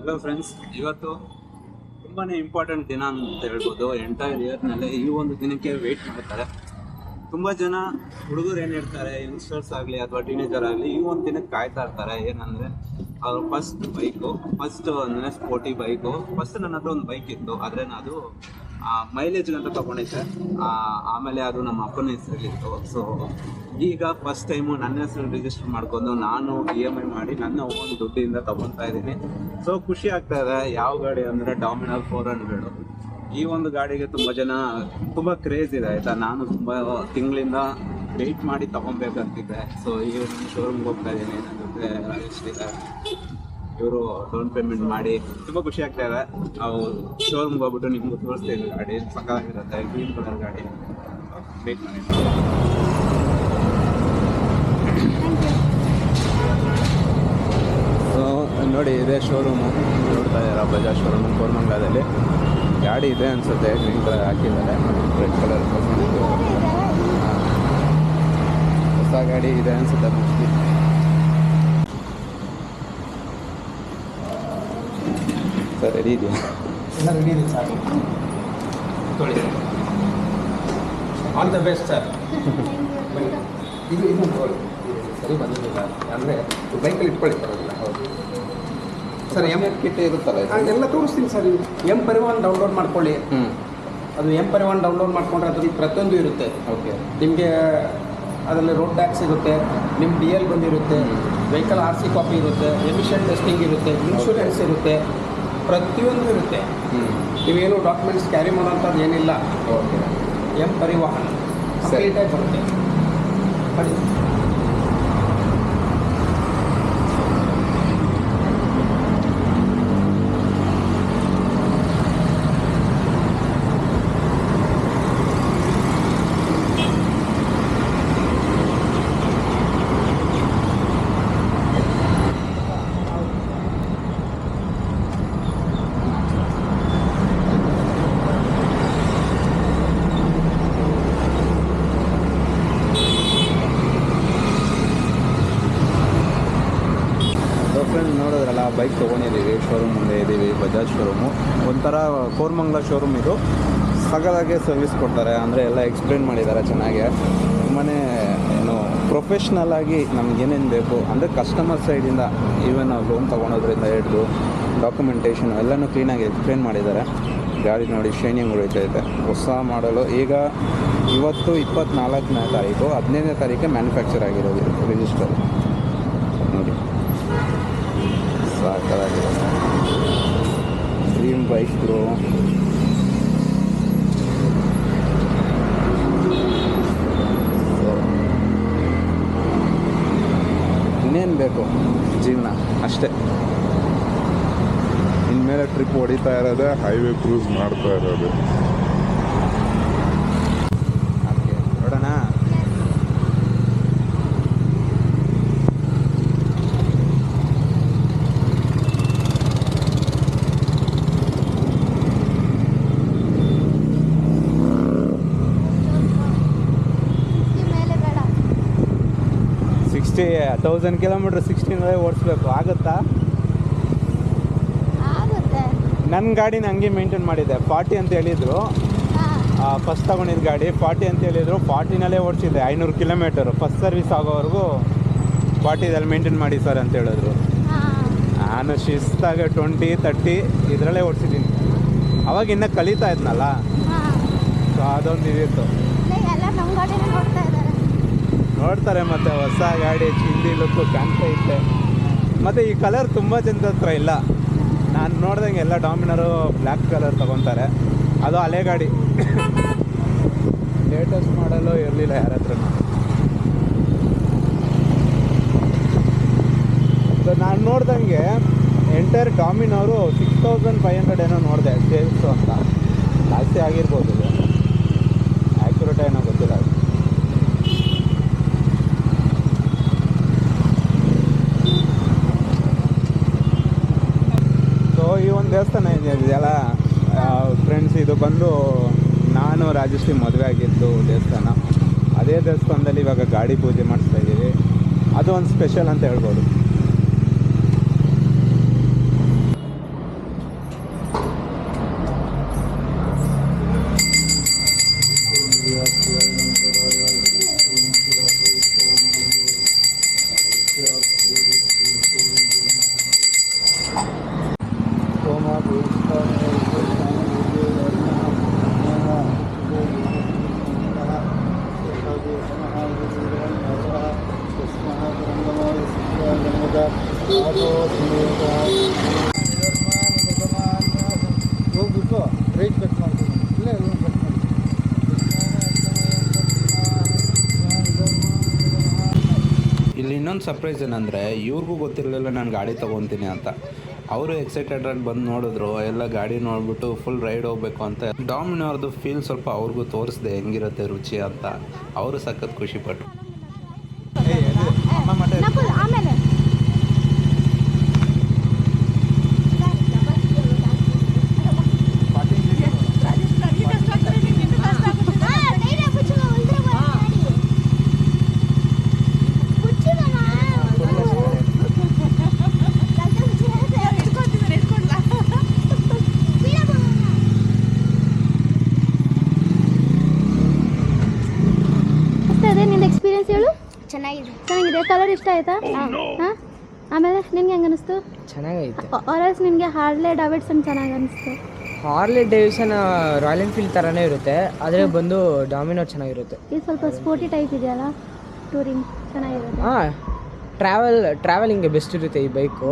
Hello friends, ಇವತ್ತು ತುಂಬಾ important ದಿನ ಅಂತ ಹೇಳ್ಬೋದು. ಎಂಟೈರ್ ಇಯರ್ನಲ್ಲೇ ಈ ಒಂದು ದಿನಕ್ಕೆ ವೆಯ್ಟ್ ಮಾಡ್ತಾರೆ ತುಂಬ ಜನ. ಹುಡುಗರು ಏನು ಹೇಳ್ತಾರೆ, ಯಂಗ್ಸ್ಟರ್ಸ್ ಆಗಲಿ ಅಥವಾ ಟೀನೇಜರ್ ಆಗಲಿ, ಈ ಒಂದು ದಿನಕ್ಕೆ ಕಾಯ್ತಾ ಇರ್ತಾರೆ. ಏನಂದರೆ ಅವರು ಫಸ್ಟ್ ಅಂದರೆ ಸ್ಪೋರ್ಟಿ ಬೈಕು. ಫಸ್ಟ್ ನನ್ನ ಹತ್ರ ಒಂದು ಬೈಕ್ ಇತ್ತು, ಆದರೆ ನಾನು ಅದು ಮೈಲೇಜ್ಗಂತ ತೊಗೊಂಡಿದ್ದೆ. ಆಮೇಲೆ ಅದು ನಮ್ಮ ಅಪ್ಪನ ಹೆಸರಲ್ಲಿತ್ತು. ಸೊ ಈಗ ಫಸ್ಟ್ ಟೈಮು ನನ್ನ ಹೆಸರು ರಿಜಿಸ್ಟರ್ ಮಾಡ್ಕೊಂಡು ನಾನು EMI ಮಾಡಿ ನನ್ನ ಓನ್ ದುಡ್ಡಿಂದ ತೊಗೊತಾ ಇದ್ದೀನಿ. ಸೊ ಖುಷಿ ಆಗ್ತಾ ಇದೆ. ಯಾವ ಗಾಡಿ ಅಂದರೆ ಡಾಮಿನರ್ 400. ಈ ಒಂದು ಗಾಡಿಗೆ ತುಂಬ ಕ್ರೇಜ್ ಇದೆ ಆಯಿತಾ. ನಾನು ತುಂಬ ತಿಂಗಳಿಂದ ವೆಯ್ಟ್ ಮಾಡಿ ತೊಗೊಬೇಕಂತಿದ್ದೆ. ಸೊ ಈಗ ನಾನು ಶೋರೂಮ್ಗೆ ಹೋಗ್ತಾ ಇದ್ದೀನಿ. ನನ್ನ ಜೊತೆ ರಾಜೇಶ್ ಇದ್ದಾರೆ. ಇವರು ಡೌನ್ ಪೇಮೆಂಟ್ ಮಾಡಿ ತುಂಬ ಖುಷಿ ಆಗ್ತಾ ಇದೆ. ನಾವು ಶೋರೂಮ್ಗೆ ಹೋಗ್ಬಿಟ್ಟು ನಿಮ್ಗೆ ತೋರಿಸ್ತೀವಿ. ಗಾಡಿ ಸಕ್ಕತ್ತಾಗಿರುತ್ತೆ, ಗ್ರೀನ್ ಕಲರ್ ಗಾಡಿ. ವೆಯ್ಟ್ ಮಾಡಿ. ಸೊ ನೋಡಿ, ಇದೇ ಶೋರೂಮು ನೋಡ್ತಾ ಇದ್ದೀರಾ, ಬಜಾಜ್ ಶೋರೂಮು ಕೋರಮಂಗಲದಲ್ಲಿ. ಗಾಡಿ ಇದೆ ಅನಿಸುತ್ತೆ, ಗ್ರೀನ್ ಕಲರ್ ಹಾಕಿದ್ದಾರೆ, ರೆಡ್ ಕಲರ್ ಹೊಸ ಗಾಡಿ ಇದೆ ಅನಿಸುತ್ತೆ ಮೋಸ್ಟ್ಲಿ. ಸರ್ ರೆಡಿ ಇದೆಯಾ? ಎಲ್ಲ ರೆಡಿ ಇದೆ ಸರ್. ತೊಳಿ ಆಲ್ ದ ಬೆಸ್ಟ್ ಸರ್. ಇದು ಸರಿ ಬಂದಿಲ್ಲ ಅಂದರೆ ಬೈಕಲ್ಲಿ ಇಟ್ಕೊಳ್ಳಿ ಪರವಾಗಿಲ್ಲ. ಹೌದು ಸರ್, ಕಿಟ್ ಇರುತ್ತಲ್ಲ ಎಲ್ಲ ತೋರಿಸ್ತೀನಿ ಸರ್. ಎಂ ಪರಿವಾಹನ್ ಡೌನ್ಲೋಡ್ ಮಾಡ್ಕೊಳ್ಳಿ. ಅದು ಎಂ ಪರಿವಾಹನ್ ಡೌನ್ಲೋಡ್ ಮಾಡ್ಕೊಂಡ್ರೆ ಅದ್ರಲ್ಲಿ ಪ್ರತಿಯೊಂದು ಇರುತ್ತೆ. ಓಕೆ, ನಿಮಗೆ ಅದರಲ್ಲಿ ರೋಡ್ ಟ್ಯಾಕ್ಸ್ ಇರುತ್ತೆ, ನಿಮ್ಮ DL ಬಂದಿರುತ್ತೆ, ವೆಹಿಕಲ್ RC ಕಾಪಿ ಇರುತ್ತೆ, ಎಮಿಷನ್ ಟೆಸ್ಟಿಂಗ್ ಇರುತ್ತೆ, ಇನ್ಶೂರೆನ್ಸ್ ಇರುತ್ತೆ, ಪ್ರತಿಯೊಂದು ಇರುತ್ತೆ. ನೀವೇನು ಡಾಕ್ಯುಮೆಂಟ್ಸ್ ಕ್ಯಾರಿ ಮಾಡೋಂಥದ್ದು ಏನಿಲ್ಲ. ಓಕೆ, ಎಂ ಪರಿವಾಹನ್ ಕಂಪ್ಲೀಟಾಗಿ ಬರುತ್ತೆ. ಮಾಡಿ ನೋಡಿದ್ರಲ್ಲ, ಬೈಕ್ ತೊಗೊಂಡಿದ್ದೀವಿ. ಶೋರೂಮ್ ಮುಂದೆ ಇದ್ದೀವಿ, ಬಜಾಜ್ ಶೋರೂಮು. ಒಂಥರ ಕೋರಮಂಗಲ ಶೋರೂಮ್ ಇದು. ಸಗದಾಗೆ ಸರ್ವಿಸ್ ಕೊಡ್ತಾರೆ, ಅಂದರೆ ಎಲ್ಲ ಎಕ್ಸ್ಪ್ಲೇನ್ ಮಾಡಿದ್ದಾರೆ ಚೆನ್ನಾಗಿ. ತುಂಬಾ ಏನು ಪ್ರೊಫೆಷ್ನಲ್ ಆಗಿ ನಮಗೇನೇನು ಬೇಕು ಅಂದರೆ ಕಸ್ಟಮರ್ ಸೈಡಿಂದ ಈವನ್ ನಾವು ಲೋನ್ ತೊಗೊಳೋದ್ರಿಂದ ಹಿಡಿದು ಡಾಕ್ಯುಮೆಂಟೇಷನ್ ಎಲ್ಲನೂ ಕ್ಲೀನಾಗಿ ಎಕ್ಸ್ಪ್ಲೇನ್ ಮಾಡಿದ್ದಾರೆ. ಗಾಡಿ ನೋಡಿ ಶೈನಿಂಗ್ ಉಳಿತೈತೆ, ಹೊಸ ಮಾಡಲು. ಈಗ ಇವತ್ತು 24ನೇ ತಾರೀಕು, 15ನೇ ತಾರೀಕೆ ಮ್ಯಾನುಫ್ಯಾಕ್ಚರ್ ಆಗಿರೋದು ರಿಜಿಸ್ಟರ್. ನೋಡಿ ಸಾಕಾಗಿದೆ. ಡ್ರೀಮ್ ಬೈಕ್ಗಳು. ಇನ್ನೇನು ಬೇಕು ಜೀವನ, ಅಷ್ಟೇ. ಇನ್ಮೇಲೆ ಟ್ರಿಪ್ ಹೊಡಿತಾ ಇರೋದೇ, ಹೈವೇ ಕ್ರೂಸ್ ಮಾಡ್ತಾ ಇರೋದು. ನೋಡೋಣ. ಸಿಕ್ಸ್ಟಿ 1000 ಕಿಲೋಮೀಟ್ರ್ 16 ಓಡಿಸ್ಬೇಕು, ಆಗುತ್ತಾ? ನನ್ನ ಗಾಡಿನ ಹಂಗೆ ಮೇಂಟೈನ್ ಮಾಡಿದ್ದೆ. 40 ಅಂತ ಹೇಳಿದರು. ಫಸ್ಟ್ ತೊಗೊಂಡಿದ್ದು ಗಾಡಿ 40 ಅಂತ ಹೇಳಿದರು. 40ನಲ್ಲೇ ಓಡಿಸಿದ್ದೆ 500 ಕಿಲೋಮೀಟರು. ಫಸ್ಟ್ ಸರ್ವಿಸ್ ಆಗೋವರೆಗೂ 40ದಲ್ಲಿ ಮೇಂಟೈನ್ ಮಾಡಿ ಸರ್ ಅಂತ ಹೇಳಿದ್ರು. ನಾನು ಶಿಸ್ತಾಗ 20-30 ಇದರಲ್ಲೇ ಓಡಿಸಿದ್ದೀನಿ. ಅವಾಗ ಇನ್ನೂ ಕಲಿತಾ ಇದ್ನಲ್ಲ, ಸೊ ಅದೊಂದು ಇದಿತ್ತು. ನೋಡ್ತಾರೆ ಮತ್ತು ಹೊಸ ಗಾಡಿ ಚಿಂದಿ ಲುಕ್ಕು ಕಾಣ್ತಾ ಇತ್ತೆ. ಮತ್ತು ಈ ಕಲರ್ ತುಂಬ ಜನದ ಹತ್ರ ಇಲ್ಲ. ನಾನು ನೋಡ್ದಂಗೆ ಎಲ್ಲ ಡಾಮಿನರು ಬ್ಲ್ಯಾಕ್ ಕಲರ್ ತೊಗೊತಾರೆ. ಅದು ಹಳೆ ಗಾಡಿ, ಲೇಟೆಸ್ಟ್ ಮಾಡಲು ಇರಲಿಲ್ಲ ಯಾರ ಹತ್ರ. ಸೊ ನಾನು ನೋಡ್ದಂಗೆ ಎಂಟೈರ್ ಡಾಮಿನವರು 6500 ಏನೋ ನೋಡಿದೆ ಸೇಲ್ಸು ಅಂತ. ಜಾಸ್ತಿ ಆಗಿರ್ಬೋದು, ಇದು ಆ್ಯಕ್ಯುರೇಟ್ ಏನೋ ಗೊತ್ತಿಲ್ಲ. ಈ ಒಂದು ದೇವಸ್ಥಾನ ಇದೆಯಲ್ಲ ಫ್ರೆಂಡ್ಸ್, ಇದು ಬಂದು ನಾನು ರಾಜಶ್ರೀ ಮದುವೆ ಆಗಿದ್ದು ದೇವಸ್ಥಾನ. ಅದೇ ದೇವಸ್ಥಾನದಲ್ಲಿ ಇವಾಗ ಗಾಡಿ ಪೂಜೆ ಮಾಡಿಸ್ತಾ ಇದ್ದೀವಿ. ಅದು ಒಂದು ಸ್ಪೆಷಲ್ ಅಂತ ಹೇಳ್ಬೋದು. ಹೋಗ್ಬಿಟ್ಟು ರೈಟ್ ಕಟ್ ಮಾಡ್ತೀನಿ ಇಲ್ಲೇ ಎಲ್ಲ ಕಟ್ ಮಾಡಿ ಇಲ್ಲಿ ಇನ್ನೊಂದು ಸರ್ಪ್ರೈಸ್ ಏನಂದರೆ ಇವ್ರಿಗೂ ಗೊತ್ತಿರಲಿಲ್ಲ ನಾನು ಗಾಡಿ ತೊಗೊತೀನಿ ಅಂತ. ಅವರು ಎಕ್ಸೈಟೆಡಾಗಿ ಬಂದು ನೋಡಿದ್ರು, ಎಲ್ಲ ಗಾಡಿ ನೋಡಿಬಿಟ್ಟು ಫುಲ್ ರೈಡ್ ಹೋಗಬೇಕು ಅಂತ. ಡಾಮಿನೋರ್ದು ಫೀಲ್ ಸ್ವಲ್ಪ ಅವ್ರಿಗೂ ತೋರಿಸ್ದೆ ಹೆಂಗಿರುತ್ತೆ ರುಚಿ ಅಂತ. ಅವರು ಸಖತ್ ಖುಷಿಪಟ್ಟರು. ಆಮೇಲೆ ನಿಂದು ಎಕ್ಸ್ಪೀರಿಯನ್ಸ್ ಹೇಳು. ಚೆನ್ನಾಗಿದೆ. ಕಲರ್ ಇಷ್ಟ ಆಯ್ತಾ? ಹಾಂ. ಆಮೇಲೆ ನಿನ್ಗೆ ಹೆಂಗೆ ಅನಿಸ್ತು? ಚೆನ್ನಾಗೈತೆ. ಆರ್ಎಲ್ಸ್ ನಿನಗೆ ಹಾರ್ಲೆ ಡೇವಿಡ್ಸನ್ ಚೆನ್ನಾಗಿ ಅನಿಸ್ತು? ಹಾರ್ಲೆ ಡೇವಿಡ್ಸನ್ ರಾಯಲ್ ಎನ್ಫೀಲ್ಡ್ ಥರನೇ ಇರುತ್ತೆ, ಆದರೆ ಬಂದು ಡಾಮಿನೋರ್ ಚೆನ್ನಾಗಿರುತ್ತೆ. ಇದು ಸ್ವಲ್ಪ ಸ್ಪೋರ್ಟಿ ಟೈಪ್ ಇದೆಯಲ್ಲ, ಟೂರಿಂಗ್ ಚೆನ್ನಾಗಿರುತ್ತೆ. ಹಾಂ, ಟ್ರಾವೆಲಿಂಗ್ಗೆ ಬೆಸ್ಟ್ ಇರುತ್ತೆ ಈ ಬೈಕು.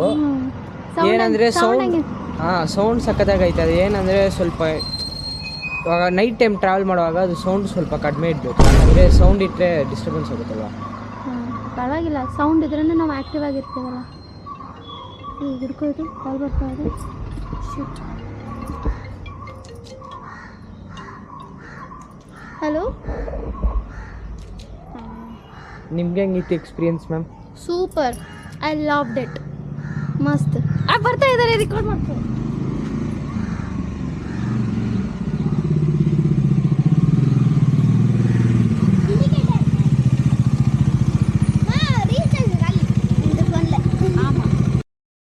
ಏನಂದರೆ ಸೌಂಡ್ ಸಖತ್ತಾಗೈತೆ. ಅದು ಏನಂದರೆ ಸ್ವಲ್ಪ ಇವಾಗ ನೈಟ್ ಟೈಮ್ ಟ್ರಾವೆಲ್ ಮಾಡುವಾಗ ಅದು ಸೌಂಡ್ ಸ್ವಲ್ಪ ಕಡಿಮೆ ಇಡಬೇಕು, ಅಂದರೆ ಸೌಂಡ್ ಇಟ್ಟರೆ ಡಿಸ್ಟರ್ಬೆನ್ಸ್ ಆಗುತ್ತಲ್ವ. ಪರವಾಗಿಲ್ಲ, ಸೌಂಡ್ ಇದ್ರೇ ನಾವು ಆ್ಯಕ್ಟಿವ್ ಆಗಿರ್ತೀವಲ್ಲ. ಈಗ ಹಿಡ್ಕೋದು ಕಾಲ್ ಬರ್ತಾ ಇದೆ. ಹಲೋ, ನಿಮ್ಗೆ ಹೆಂಗಿತ್ತು experience ma'am? Super, I loved it. ಮಸ್ತ್. ಬರ್ತಾ ಇದ್ದಾರೆ, ರೆಕಾರ್ಡ್ ಮಾಡ್ತಾರೆ.